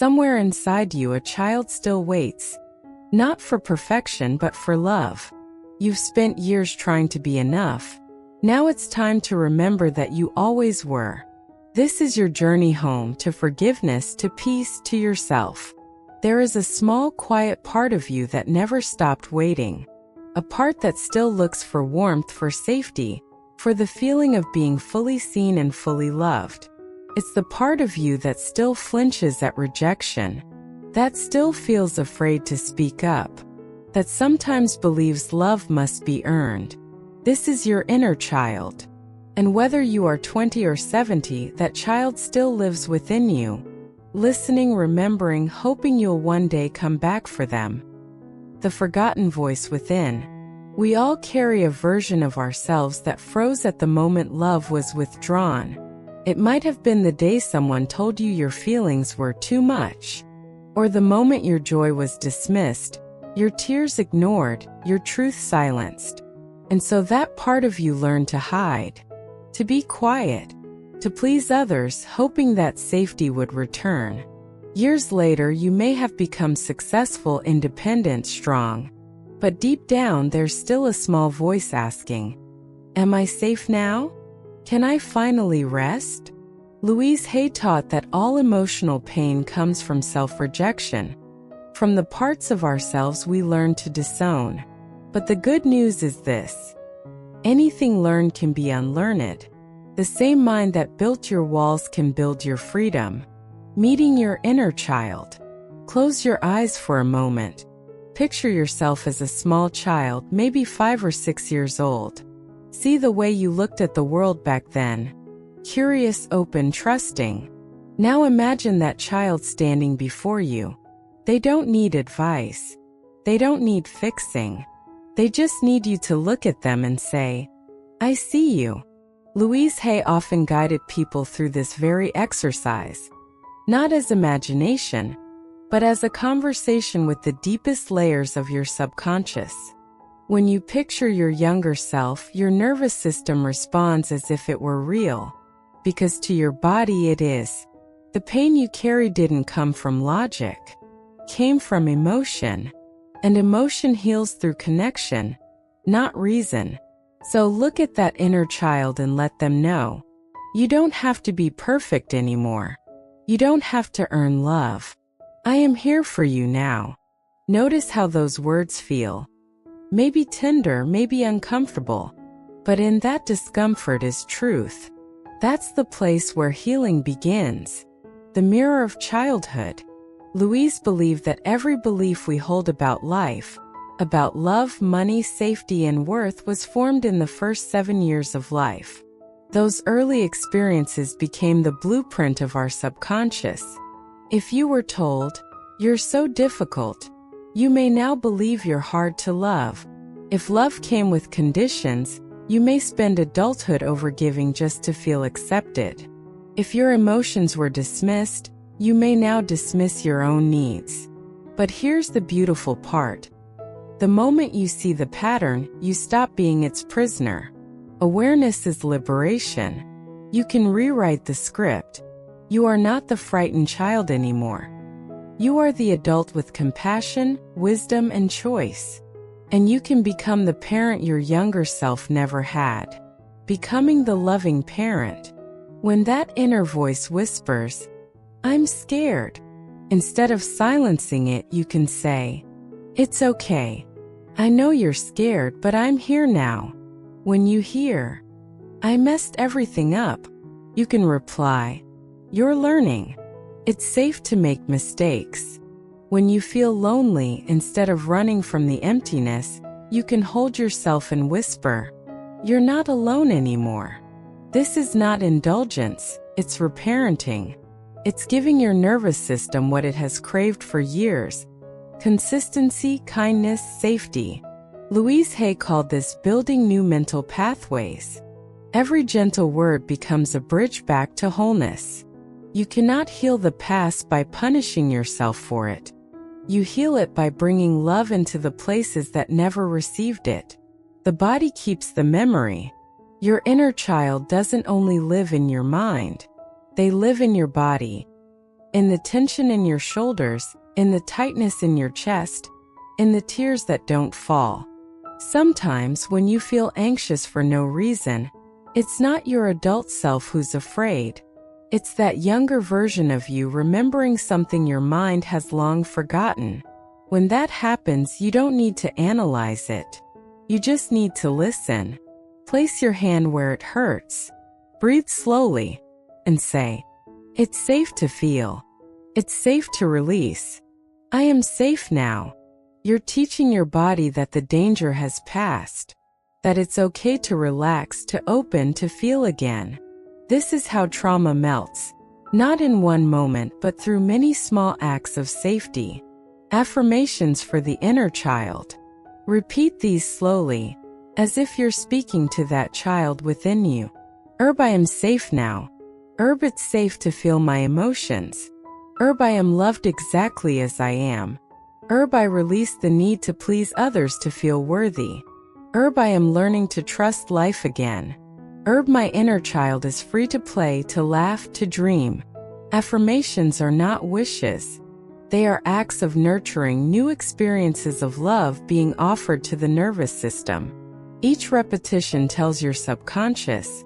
Somewhere inside you, a child still waits, not for perfection but for love. You've spent years trying to be enough. Now it's time to remember that you always were. This is your journey home, to forgiveness, to peace, to yourself. There is a small, quiet part of you that never stopped waiting. A part that still looks for warmth, for safety, for the feeling of being fully seen and fully loved. It's the part of you that still flinches at rejection, that still feels afraid to speak up, that sometimes believes love must be earned. This is your inner child. And whether you are 20 or 70, that child still lives within you, listening, remembering, hoping you'll one day come back for them. The forgotten voice within. We all carry a version of ourselves that froze at the moment love was withdrawn. It might have been the day someone told you your feelings were too much, or the moment your joy was dismissed, your tears ignored, your truth silenced. And so that part of you learned to hide, to be quiet, to please others, hoping that safety would return. Years later, you may have become successful, independent, strong, but deep down there's still a small voice asking, "Am I safe now? Can I finally rest?" Louise Hay taught that all emotional pain comes from self-rejection, from the parts of ourselves we learn to disown. But the good news is this: anything learned can be unlearned. The same mind that built your walls can build your freedom. Meeting your inner child. Close your eyes for a moment. Picture yourself as a small child, maybe 5 or 6 years old. See the way you looked at the world back then. Curious, open, trusting. Now imagine that child standing before you. They don't need advice. They don't need fixing. They just need you to look at them and say, "I see you." Louise Hay often guided people through this very exercise, not as imagination, but as a conversation with the deepest layers of your subconscious. When you picture your younger self, your nervous system responds as if it were real, because to your body it is. The pain you carry didn't come from logic, came from emotion, and emotion heals through connection, not reason. So look at that inner child and let them know, you don't have to be perfect anymore. You don't have to earn love. I am here for you now. Notice how those words feel. Maybe tender, maybe uncomfortable, but in that discomfort is truth. That's the place where healing begins. The mirror of childhood. Louise believed that every belief we hold about life, about love, money, safety, and worth was formed in the first 7 years of life. Those early experiences became the blueprint of our subconscious. If you were told, "You're so difficult," you may now believe you're hard to love. If love came with conditions, you may spend adulthood overgiving just to feel accepted. If your emotions were dismissed, you may now dismiss your own needs. But here's the beautiful part. The moment you see the pattern, you stop being its prisoner. Awareness is liberation. You can rewrite the script. You are not the frightened child anymore. You are the adult with compassion, wisdom, and choice. And you can become the parent your younger self never had. Becoming the loving parent. When that inner voice whispers, "I'm scared," instead of silencing it, you can say, "It's okay. I know you're scared, but I'm here now." When you hear, "I messed everything up," you can reply, "You're learning. It's safe to make mistakes." When you feel lonely, instead of running from the emptiness, you can hold yourself and whisper, "You're not alone anymore." This is not indulgence, it's reparenting. It's giving your nervous system what it has craved for years: consistency, kindness, safety. Louise Hay called this building new mental pathways. Every gentle word becomes a bridge back to wholeness. You cannot heal the past by punishing yourself for it. You heal it by bringing love into the places that never received it. The body keeps the memory. Your inner child doesn't only live in your mind. They live in your body. in the tension in your shoulders, in the tightness in your chest, in the tears that don't fall. Sometimes when you feel anxious for no reason, it's not your adult self who's afraid. It's that younger version of you remembering something your mind has long forgotten. When that happens, you don't need to analyze it. You just need to listen. Place your hand where it hurts. Breathe slowly and say, "It's safe to feel. It's safe to release. I am safe now." You're teaching your body that the danger has passed, that it's okay to relax, to open, to feel again. This is how trauma melts, not in one moment but through many small acts of safety. Affirmations for the inner child. Repeat these slowly, as if you're speaking to that child within you. I am safe now. It's safe to feel my emotions. I am loved exactly as I am. I release the need to please others to feel worthy. I am learning to trust life again. My inner child is free to play, to laugh, to dream. Affirmations are not wishes. They are acts of nurturing new experiences of love being offered to the nervous system. Each repetition tells your subconscious,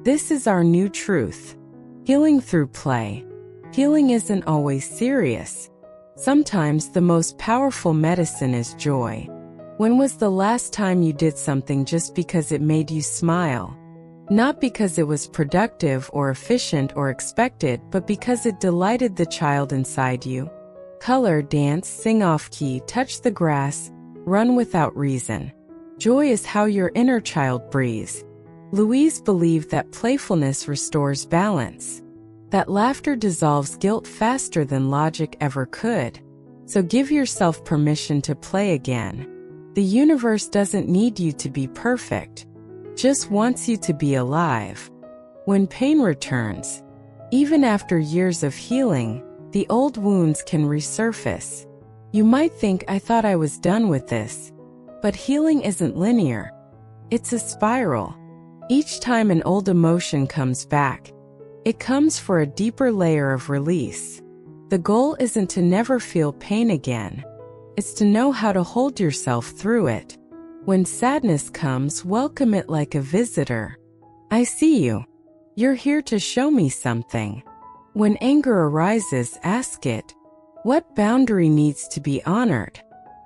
this is our new truth. Healing through play. Healing isn't always serious. Sometimes the most powerful medicine is joy. When was the last time you did something just because it made you smile? Not because it was productive or efficient or expected, but because it delighted the child inside you. Color, dance, sing off-key, touch the grass, run without reason. Joy is how your inner child breathes. Louise believed that playfulness restores balance, that laughter dissolves guilt faster than logic ever could. So give yourself permission to play again. The universe doesn't need you to be perfect, just wants you to be alive. When pain returns, even after years of healing, the old wounds can resurface. You might think, I thought I was done with this. But healing isn't linear. It's a spiral. Each time an old emotion comes back, it comes for a deeper layer of release. The goal isn't to never feel pain again. It's to know how to hold yourself through it. When sadness comes, welcome it like a visitor. I see you. You're here to show me something. When anger arises, ask it, what boundary needs to be honored?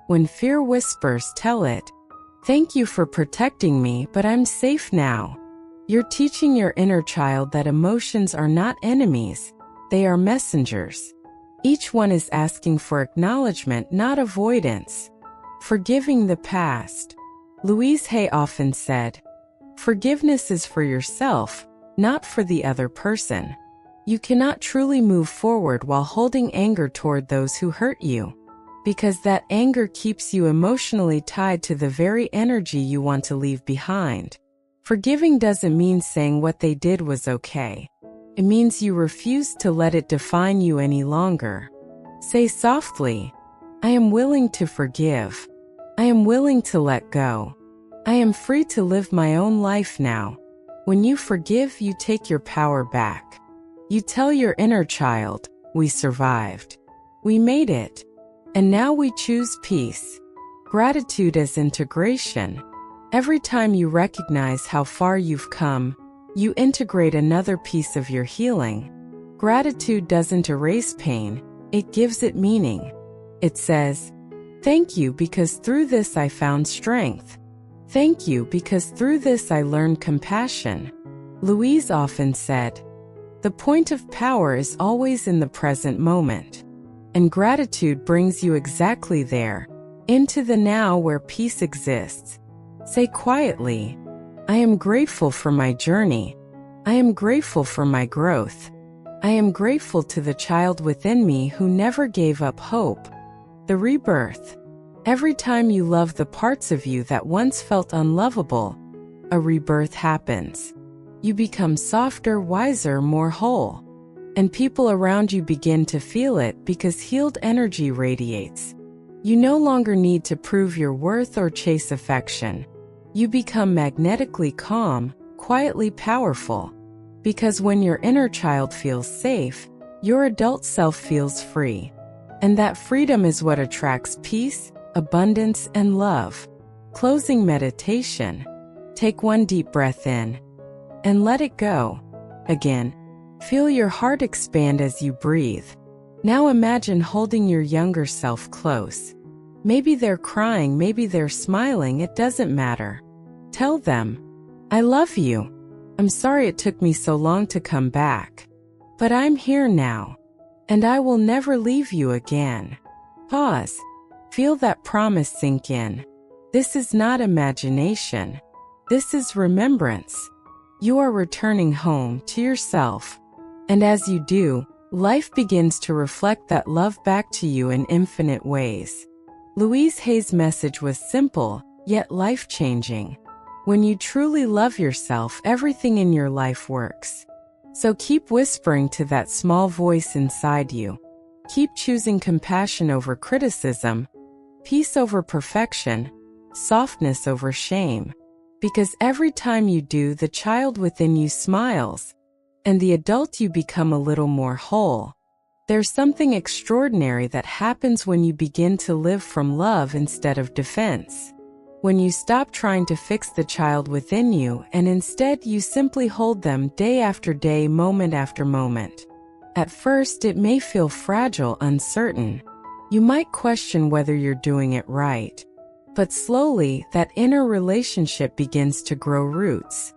When fear whispers, tell it, thank you for protecting me, but I'm safe now. You're teaching your inner child that emotions are not enemies, they are messengers. Each one is asking for acknowledgement, not avoidance. Forgiving the past. Louise Hay often said, forgiveness is for yourself, not for the other person. You cannot truly move forward while holding anger toward those who hurt you, because that anger keeps you emotionally tied to the very energy you want to leave behind. Forgiving doesn't mean saying what they did was okay. It means you refuse to let it define you any longer. Say softly, I am willing to forgive. I am willing to let go. I am free to live my own life now. When you forgive, you take your power back. You tell your inner child, we survived. We made it. And now we choose peace. Gratitude as integration. Every time you recognize how far you've come, you integrate another piece of your healing. Gratitude doesn't erase pain, it gives it meaning. It says, thank you because through this I found strength. Thank you because through this I learned compassion. Louise often said, the point of power is always in the present moment. And gratitude brings you exactly there, into the now where peace exists. Say quietly, I am grateful for my journey. I am grateful for my growth. I am grateful to the child within me who never gave up hope. The rebirth. Every time you love the parts of you that once felt unlovable, a rebirth happens. You become softer, wiser, more whole. And people around you begin to feel it because healed energy radiates. You no longer need to prove your worth or chase affection. You become magnetically calm, quietly powerful. Because when your inner child feels safe, Your adult self feels free. And that freedom is what attracts peace, abundance, and love. Closing meditation. Take one deep breath in and let it go. Again, feel your heart expand as you breathe. Now imagine holding your younger self close. Maybe they're crying, maybe they're smiling, it doesn't matter. Tell them, I love you. I'm sorry it took me so long to come back. But I'm here now. And I will never leave you again. Pause. Feel that promise sink in. This is not imagination. This is remembrance. You are returning home to yourself. And as you do, life begins to reflect that love back to you in infinite ways. Louise Hay's message was simple, yet life-changing. When you truly love yourself, everything in your life works. So keep whispering to that small voice inside you. Keep choosing compassion over criticism, peace over perfection, softness over shame. Because every time you do, the child within you smiles, and the adult you become a little more whole. There's something extraordinary that happens when you begin to live from love instead of defense. When you stop trying to fix the child within you and instead you simply hold them day after day, moment after moment. At first, it may feel fragile, uncertain. You might question whether you're doing it right. But slowly, that inner relationship begins to grow roots.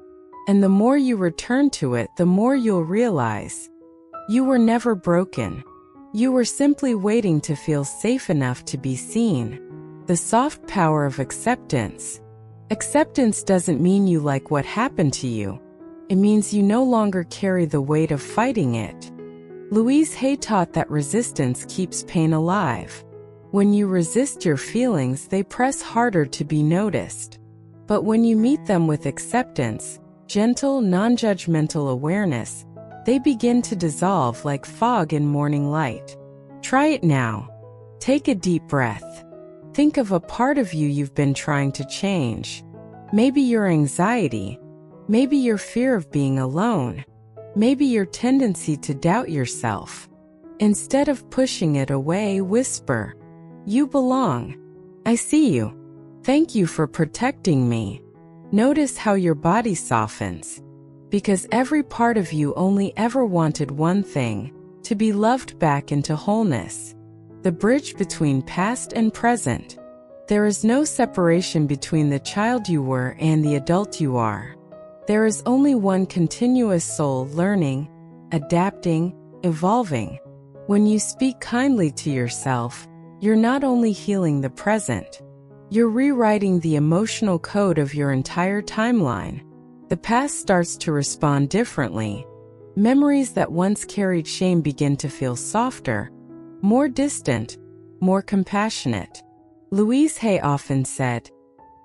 And the more you return to it, the more you'll realize you were never broken. You were simply waiting to feel safe enough to be seen. The soft power of acceptance. Acceptance doesn't mean you like what happened to you. It means you no longer carry the weight of fighting it. Louise Hay taught that resistance keeps pain alive. When you resist your feelings, they press harder to be noticed. But when you meet them with acceptance, gentle, non-judgmental awareness, they begin to dissolve like fog in morning light. Try it now. Take a deep breath. Think of a part of you you've been trying to change. Maybe your anxiety. Maybe your fear of being alone. Maybe your tendency to doubt yourself. Instead of pushing it away, whisper, you belong. I see you. Thank you for protecting me. Notice how your body softens. Because every part of you only ever wanted one thing, to be loved back into wholeness. The bridge between past and present. There is no separation between the child you were and the adult you are. There is only one continuous soul learning, adapting, evolving. When you speak kindly to yourself, you're not only healing the present, you're rewriting the emotional code of your entire timeline. The past starts to respond differently. Memories that once carried shame begin to feel softer, more distant, more compassionate. Louise Hay often said,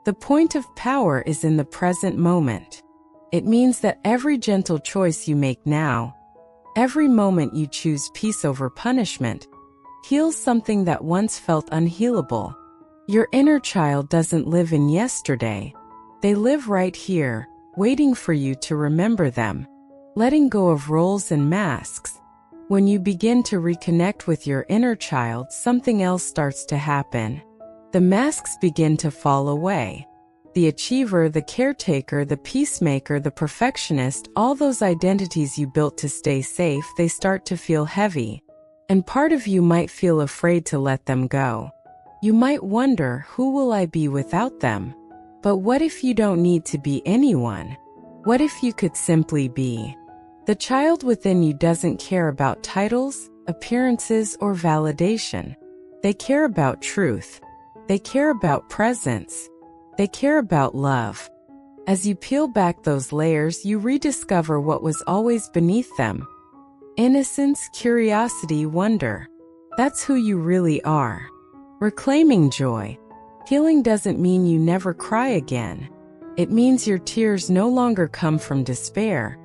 the point of power is in the present moment. It means that every gentle choice you make now, every moment you choose peace over punishment, heals something that once felt unhealable. Your inner child doesn't live in yesterday. They live right here, waiting for you to remember them. Letting go of roles and masks. When you begin to reconnect with your inner child, something else starts to happen. The masks begin to fall away. The achiever, the caretaker, the peacemaker, the perfectionist, all those identities you built to stay safe, they start to feel heavy. And part of you might feel afraid to let them go. You might wonder, who will I be without them? But what if you don't need to be anyone? What if you could simply be? The child within you doesn't care about titles, appearances, or validation. They care about truth. They care about presence. They care about love. As you peel back those layers, you rediscover what was always beneath them. Innocence, curiosity, wonder. That's who you really are. Reclaiming joy. Healing doesn't mean you never cry again. It means your tears no longer come from despair.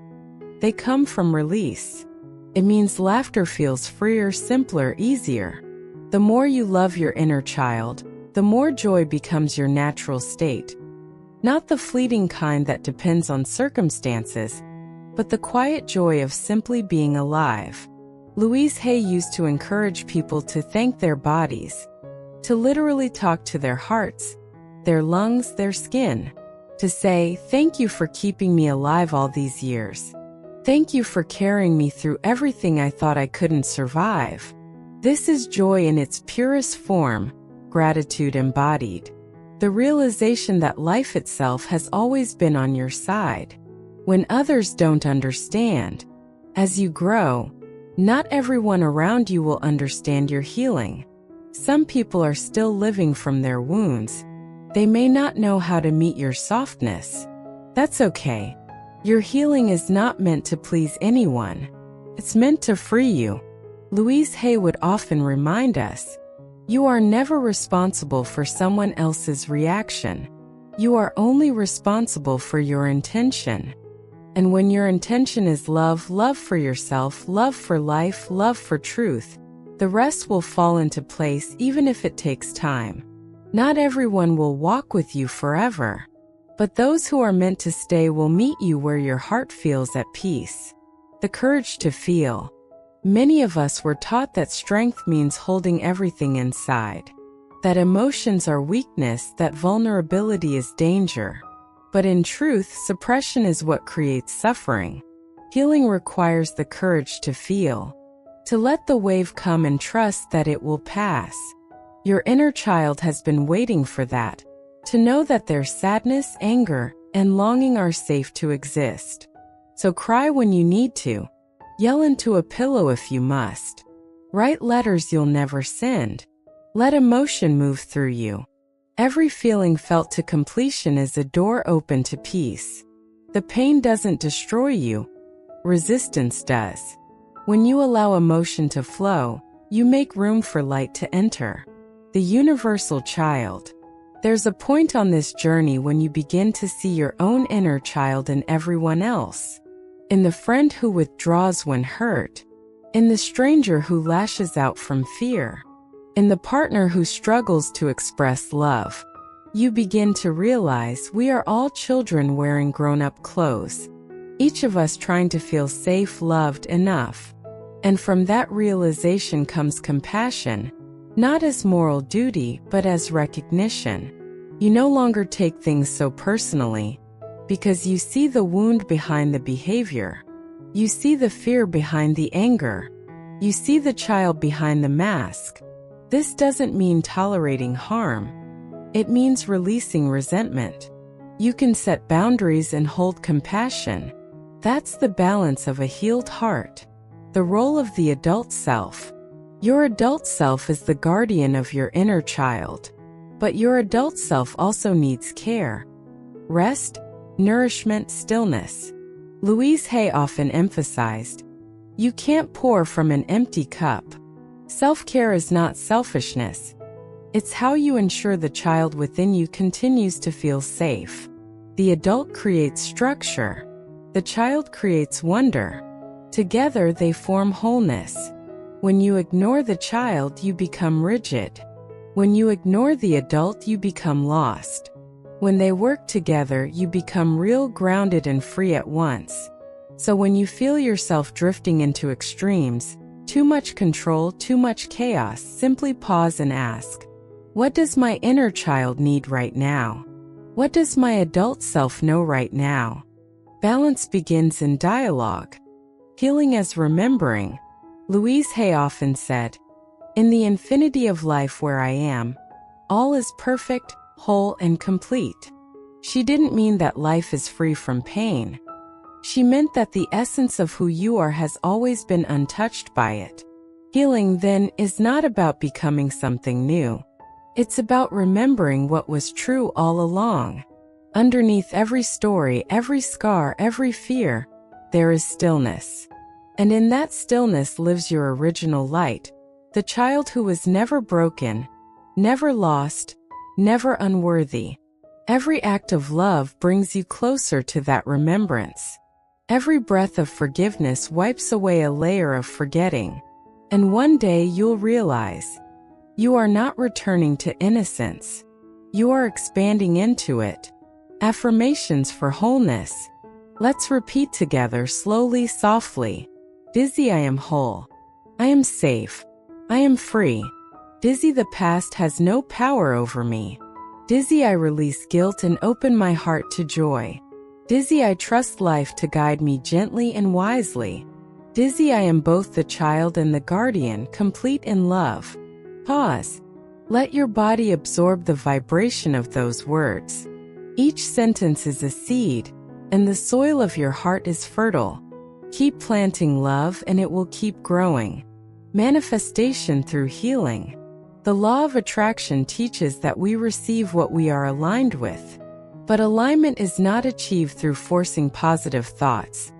They come from release. It means laughter feels freer, simpler, easier. The more you love your inner child, the more joy becomes your natural state. Not the fleeting kind that depends on circumstances, but the quiet joy of simply being alive. Louise Hay used to encourage people to thank their bodies, to literally talk to their hearts, their lungs, their skin, to say, "Thank you for keeping me alive all these years. Thank you for carrying me through everything I thought I couldn't survive." This is joy in its purest form, gratitude embodied. The realization that life itself has always been on your side. When others don't understand, as you grow, not everyone around you will understand your healing. Some people are still living from their wounds. They may not know how to meet your softness. That's okay. Your healing is not meant to please anyone. It's meant to free you. Louise Hay would often remind us, "You are never responsible for someone else's reaction. You are only responsible for your intention." And when your intention is love, love for yourself, love for life, love for truth, the rest will fall into place even if it takes time. Not everyone will walk with you forever, but those who are meant to stay will meet you where your heart feels at peace. The courage to feel. Many of us were taught that strength means holding everything inside, that emotions are weakness, that vulnerability is danger. But in truth, suppression is what creates suffering. Healing requires the courage to feel, to let the wave come and trust that it will pass. Your inner child has been waiting for that, to know that their sadness, anger, and longing are safe to exist. So cry when you need to. Yell into a pillow if you must. Write letters you'll never send. Let emotion move through you. Every feeling felt to completion is a door open to peace. The pain doesn't destroy you. Resistance does. When you allow emotion to flow, you make room for light to enter. The universal child. There's a point on this journey when you begin to see your own inner child in everyone else. In the friend who withdraws when hurt. In the stranger who lashes out from fear. In the partner who struggles to express love. You begin to realize we are all children wearing grown-up clothes. Each of us trying to feel safe, loved, enough. And from that realization comes compassion, not as moral duty, but as recognition. You no longer take things so personally, because you see the wound behind the behavior. You see the fear behind the anger. You see the child behind the mask. This doesn't mean tolerating harm. It means releasing resentment. You can set boundaries and hold compassion. That's the balance of a healed heart. The role of the adult self. Your adult self is the guardian of your inner child. But your adult self also needs care. Rest, nourishment, stillness. Louise Hay often emphasized, "You can't pour from an empty cup." Self-care is not selfishness. It's how you ensure the child within you continues to feel safe. The adult creates structure. The child creates wonder. Together they form wholeness. When you ignore the child, you become rigid. When you ignore the adult, you become lost. When they work together, you become real, grounded, and free at once. So when you feel yourself drifting into extremes, too much control, too much chaos, simply pause and ask, what does my inner child need right now? What does my adult self know right now? Balance begins in dialogue. Healing as remembering. Louise Hay often said, "In the infinity of life where I am, all is perfect, whole, and complete." She didn't mean that life is free from pain. She meant that the essence of who you are has always been untouched by it. Healing, then, is not about becoming something new. It's about remembering what was true all along. Underneath every story, every scar, every fear, there is stillness. And in that stillness lives your original light, the child who was never broken, never lost, never unworthy. Every act of love brings you closer to that remembrance. Every breath of forgiveness wipes away a layer of forgetting. And one day you'll realize, you are not returning to innocence. You are expanding into it. Affirmations for wholeness. Let's repeat together slowly, softly. Dizzy, I am whole. I am safe. I am free. Dizzy, the past has no power over me. Dizzy, I release guilt and open my heart to joy. Dizzy, I trust life to guide me gently and wisely. Dizzy, I am both the child and the guardian, complete in love. Pause. Let your body absorb the vibration of those words. Each sentence is a seed, and the soil of your heart is fertile. Keep planting love and it will keep growing. Manifestation through healing. The law of attraction teaches that we receive what we are aligned with. But alignment is not achieved through forcing positive thoughts.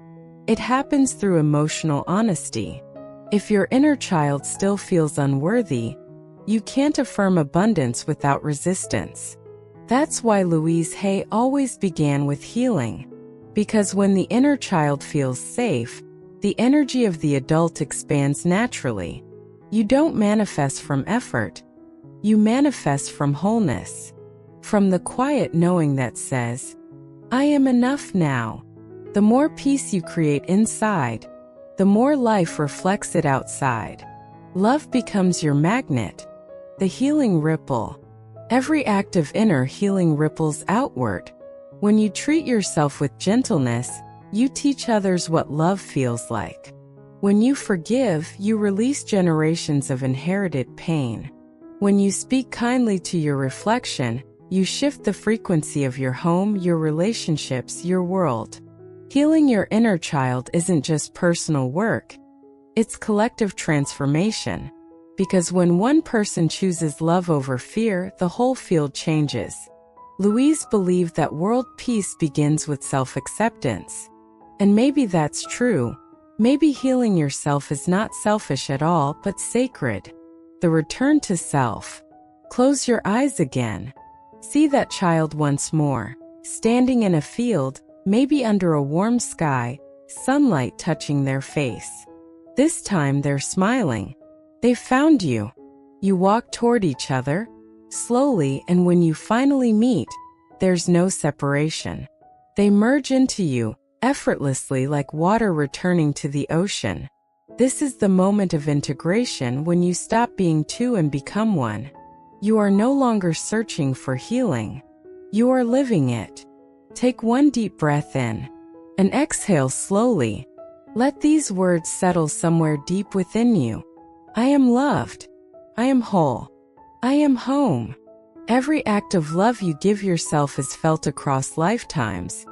It happens through emotional honesty. If your inner child still feels unworthy, you can't affirm abundance without resistance. That's why Louise Hay always began with healing. Because when the inner child feels safe, the energy of the adult expands naturally. You don't manifest from effort. You manifest from wholeness. From the quiet knowing that says, I am enough now. The more peace you create inside, the more life reflects it outside. Love becomes your magnet. The healing ripple. Every act of inner healing ripples outward. When you treat yourself with gentleness, you teach others what love feels like. When you forgive, you release generations of inherited pain. When you speak kindly to your reflection, you shift the frequency of your home, your relationships, your world. Healing your inner child isn't just personal work. It's collective transformation. Because when one person chooses love over fear, the whole field changes. Louise believed that world peace begins with self-acceptance. And maybe that's true. Maybe healing yourself is not selfish at all, but sacred. The return to self. Close your eyes again. See that child once more, standing in a field, maybe under a warm sky, sunlight touching their face. This time they're smiling. They found you. You walk toward each other, slowly, and when you finally meet, there's no separation. They merge into you, effortlessly like water returning to the ocean. This is the moment of integration when you stop being two and become one. You are no longer searching for healing. You are living it. Take one deep breath in and exhale slowly. Let these words settle somewhere deep within you. I am loved. I am whole. I am home. Every act of love you give yourself is felt across lifetimes.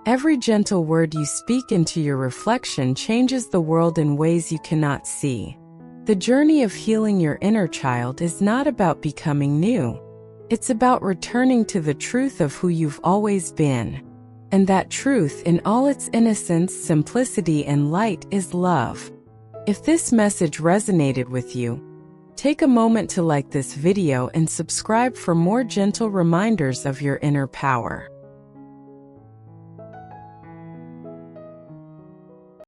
Every gentle word you speak into your reflection changes the world in ways you cannot see. The journey of healing your inner child is not about becoming new. It's about returning to the truth of who you've always been. And that truth, in all its innocence, simplicity, and light, is love. If this message resonated with you, take a moment to like this video and subscribe for more gentle reminders of your inner power.